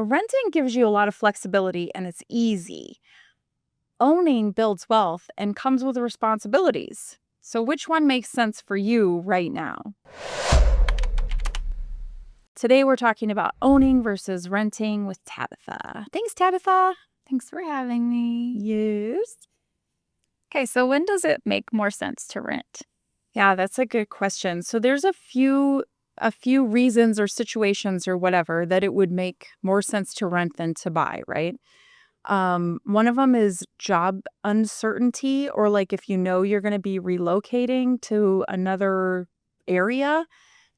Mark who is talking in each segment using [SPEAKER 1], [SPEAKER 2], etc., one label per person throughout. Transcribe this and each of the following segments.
[SPEAKER 1] Renting gives you a lot of flexibility and it's easy. Owning builds wealth and comes with responsibilities. So which one makes sense for you right now? Today we're talking about owning versus renting with Tabitha. Thanks, Tabitha.
[SPEAKER 2] Thanks for having me.
[SPEAKER 1] Yes.
[SPEAKER 2] Okay, so when does it make more sense to rent?
[SPEAKER 1] Yeah, that's a good question. So there's a few reasons or situations or whatever that it would make more sense to rent than to buy, right? One of them is job uncertainty, or like if you know you're going to be relocating to another area,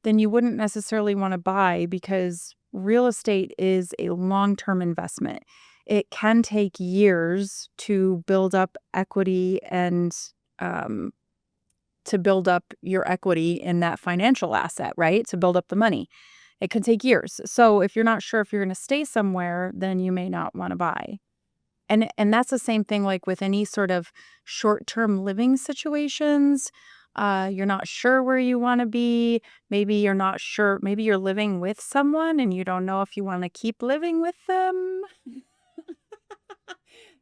[SPEAKER 1] then you wouldn't necessarily want to buy because real estate is a long-term investment. It can take years to build up equity and um, to build up your equity in that financial asset, right? To build up the money. It could take years. So if you're not sure if you're going to stay somewhere, then you may not want to buy. And that's the same thing like with any sort of short-term living situations. You're not sure where you want to be. Maybe you're not sure. Maybe you're living with someone and you don't know if you want to keep living with them.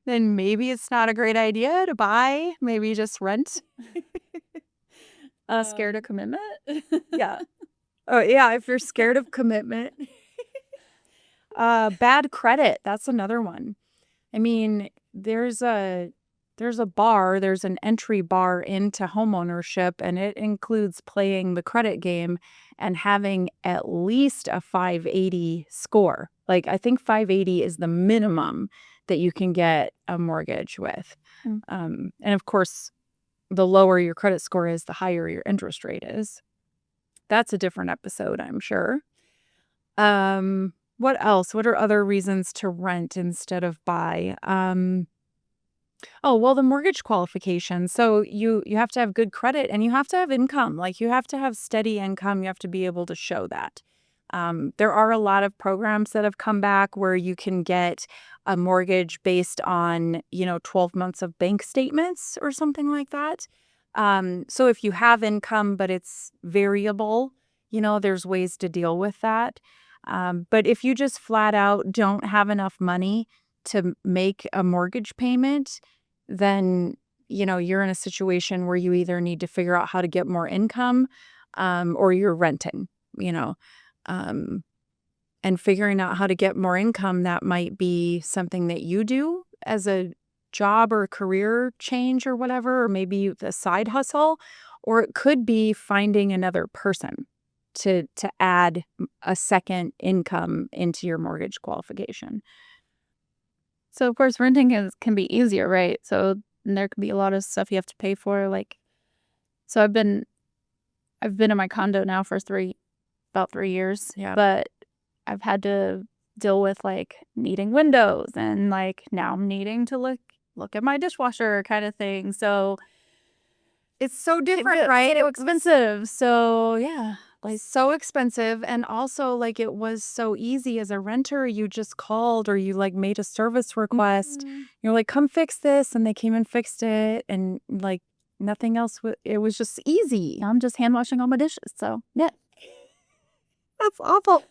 [SPEAKER 1] Then maybe it's not a great idea to buy. Maybe just rent.
[SPEAKER 2] Scared of commitment?
[SPEAKER 1] Yeah. Oh, yeah, if you're scared of commitment. Bad credit, that's another one. I mean, there's an entry bar into homeownership, and it includes playing the credit game and having at least a 580 score. Like, I think 580 is the minimum that you can get a mortgage with. And of course, the lower your credit score is, the higher your interest rate is. That's a different episode, I'm sure. What else? What are other reasons to rent instead of buy? Oh, well, the mortgage qualification. So you have to have good credit and you have to have income. Like you have to have steady income. You have to be able to show that. There are a lot of programs that have come back where you can get a mortgage based on, 12 months of bank statements or something like that. So if you have income, but it's variable, there's ways to deal with that. But if you just flat out don't have enough money to make a mortgage payment, then, you're in a situation where you either need to figure out how to get more income, or you're renting, and figuring out how to get more income, that might be something that you do as a job or career change or whatever, or maybe a side hustle, or it could be finding another person to add a second income into your mortgage qualification.
[SPEAKER 2] So, of course, renting can be easier, right? So there can be a lot of stuff you have to pay for. So I've been in my condo now for about 3 years.
[SPEAKER 1] Yeah.
[SPEAKER 2] But I've had to deal with needing windows and now I'm needing to look at my dishwasher kind of thing. So
[SPEAKER 1] it's so different, right?
[SPEAKER 2] It's so expensive. So yeah.
[SPEAKER 1] So expensive. And also it was so easy as a renter. You just called or you made a service request. You're like, come fix this. And they came and fixed it. And nothing else. It was just easy.
[SPEAKER 2] I'm just hand washing all my dishes. So yeah.
[SPEAKER 1] That's awful.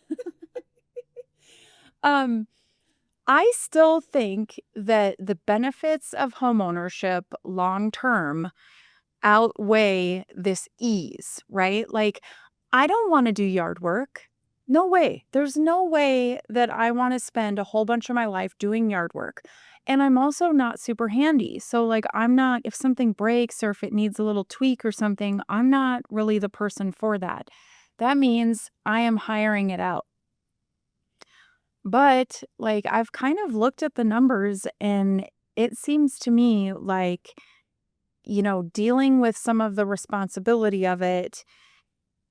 [SPEAKER 1] I still think that the benefits of homeownership long term outweigh this ease, right? I don't want to do yard work. No way. There's no way that I want to spend a whole bunch of my life doing yard work. And I'm also not super handy. So I'm not, if something breaks or if it needs a little tweak or something, I'm not really the person for that. That means I am hiring it out. But I've kind of looked at the numbers and it seems to me dealing with some of the responsibility of it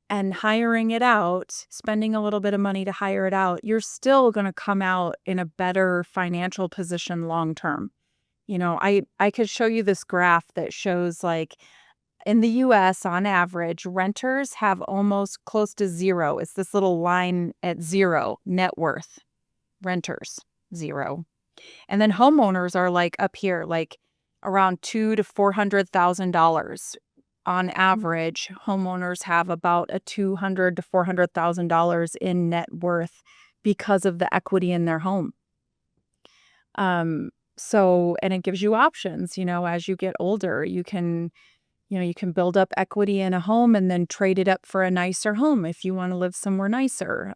[SPEAKER 1] and hiring it out, spending a little bit of money to hire it out, you're still going to come out in a better financial position long term. I could show you this graph that shows in the US on average, renters have almost close to zero. It's this little line at zero net worth. Renters, zero. And then homeowners are up here, around $200,000 to $400,000. On average, homeowners have about a $200,000 to $400,000 in net worth because of the equity in their home. So, and it gives you options, as you get older, you can build up equity in a home and then trade it up for a nicer home if you want to live somewhere nicer.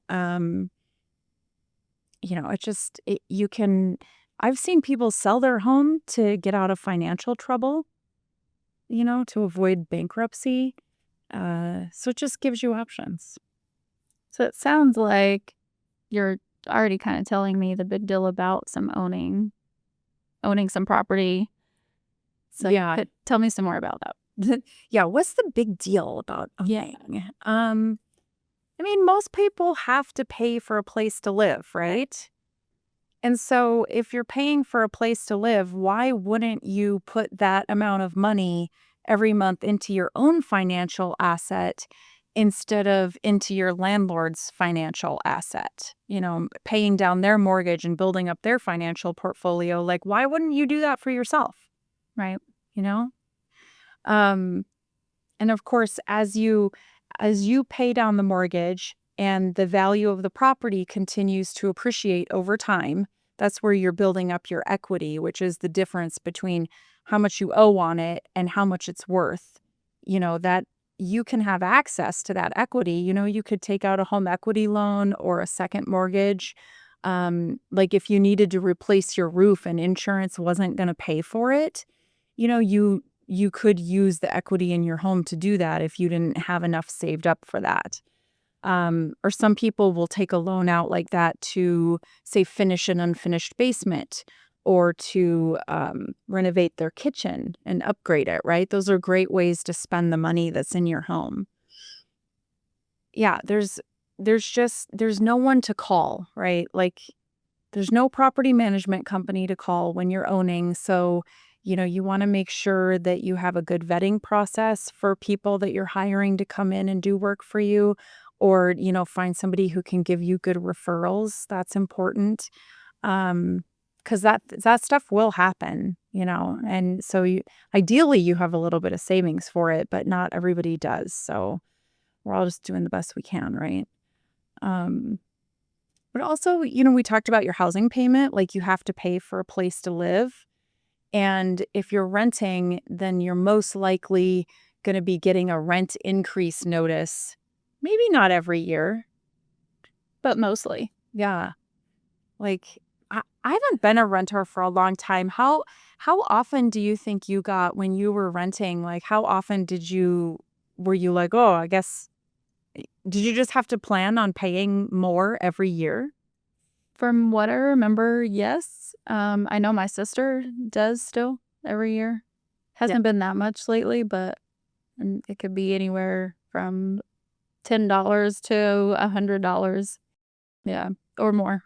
[SPEAKER 1] You can, I've seen people sell their home to get out of financial trouble, to avoid bankruptcy. So it just gives you options.
[SPEAKER 2] So it sounds like you're already kind of telling me the big deal about owning some property. So
[SPEAKER 1] Yeah.
[SPEAKER 2] tell me some more about that.
[SPEAKER 1] Yeah. What's the big deal about owning? I mean, most people have to pay for a place to live, right? And so if you're paying for a place to live, why wouldn't you put that amount of money every month into your own financial asset instead of into your landlord's financial asset? Paying down their mortgage and building up their financial portfolio. Like, why wouldn't you do that for yourself?
[SPEAKER 2] Right.
[SPEAKER 1] Um, and of course, as you pay down the mortgage and the value of the property continues to appreciate over time, that's where you're building up your equity, which is the difference between how much you owe on it and how much it's worth. That you can have access to that equity. You could take out a home equity loan or a second mortgage. Like if you needed to replace your roof and insurance wasn't going to pay for it, you could use the equity in your home to do that if you didn't have enough saved up for that. Or some people will take a loan out like that to, say, finish an unfinished basement or to renovate their kitchen and upgrade it, right? Those are great ways to spend the money that's in your home. Yeah, there's no one to call, right? Like there's no property management company to call when you're owning. So, you want to make sure that you have a good vetting process for people that you're hiring to come in and do work for you, or, find somebody who can give you good referrals. That's important. Because that stuff will happen, and so ideally you have a little bit of savings for it, but not everybody does. So we're all just doing the best we can, right? But also, we talked about your housing payment, like you have to pay for a place to live. And if you're renting, then you're most likely going to be getting a rent increase notice. Maybe not every year,
[SPEAKER 2] But mostly.
[SPEAKER 1] yeah. Like I haven't been a renter for a long time. How often do you think you got when you were renting? Like how often were you like, oh, I guess did you just have to plan on paying more every year?
[SPEAKER 2] From what I remember, yes. I know my sister does still every year. Hasn't been that much lately, but it could be anywhere from $10 to $100. Yeah, or more.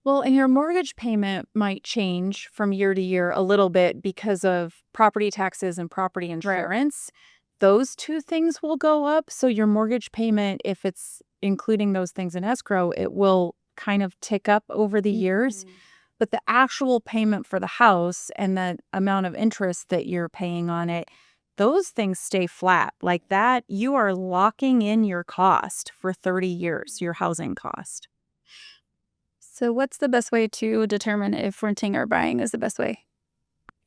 [SPEAKER 1] Well, and your mortgage payment might change from year to year a little bit because of property taxes and property insurance. Those two things will go up. So your mortgage payment, if it's including those things in escrow, it will kind of tick up over the years. But the actual payment for the house and the amount of interest that you're paying on it, those things stay flat. Like that, you are locking in your cost for 30 years, your housing cost.
[SPEAKER 2] So what's the best way to determine if renting or buying is the best way?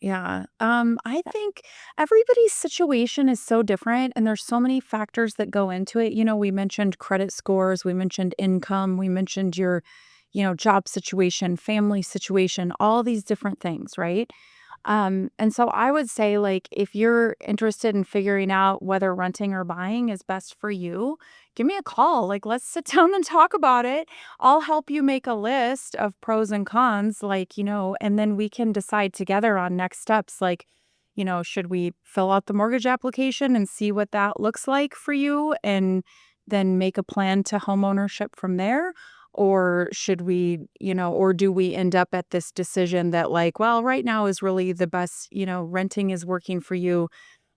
[SPEAKER 1] Yeah. I think everybody's situation is so different and there's so many factors that go into it. We mentioned credit scores, we mentioned income, we mentioned your, job situation, family situation, all these different things, right? And so I would say, like, if you're interested in figuring out whether renting or buying is best for you, give me a call. Like, let's sit down and talk about it. I'll help you make a list of pros and cons, like, and then we can decide together on next steps. Like, should we fill out the mortgage application and see what that looks like for you and then make a plan to home ownership from there? Or should we, or do we end up at this decision that like, well, right now is really the best, renting is working for you.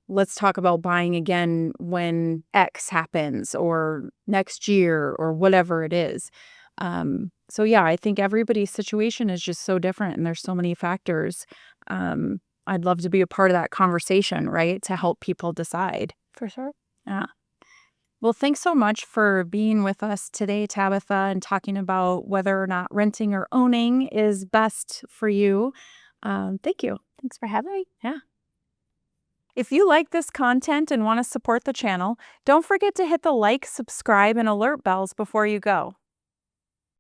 [SPEAKER 1] Let's talk about buying again when X happens or next year or whatever it is. So yeah, I think everybody's situation is just so different and there's so many factors. I'd love to be a part of that conversation, right? To help people decide.
[SPEAKER 2] For sure.
[SPEAKER 1] Yeah. Well, thanks so much for being with us today, Tabitha, and talking about whether or not renting or owning is best for you. Thank you.
[SPEAKER 2] Thanks for having me.
[SPEAKER 1] Yeah. If you like this content and want to support the channel, don't forget to hit the like, subscribe, and alert bells before you go.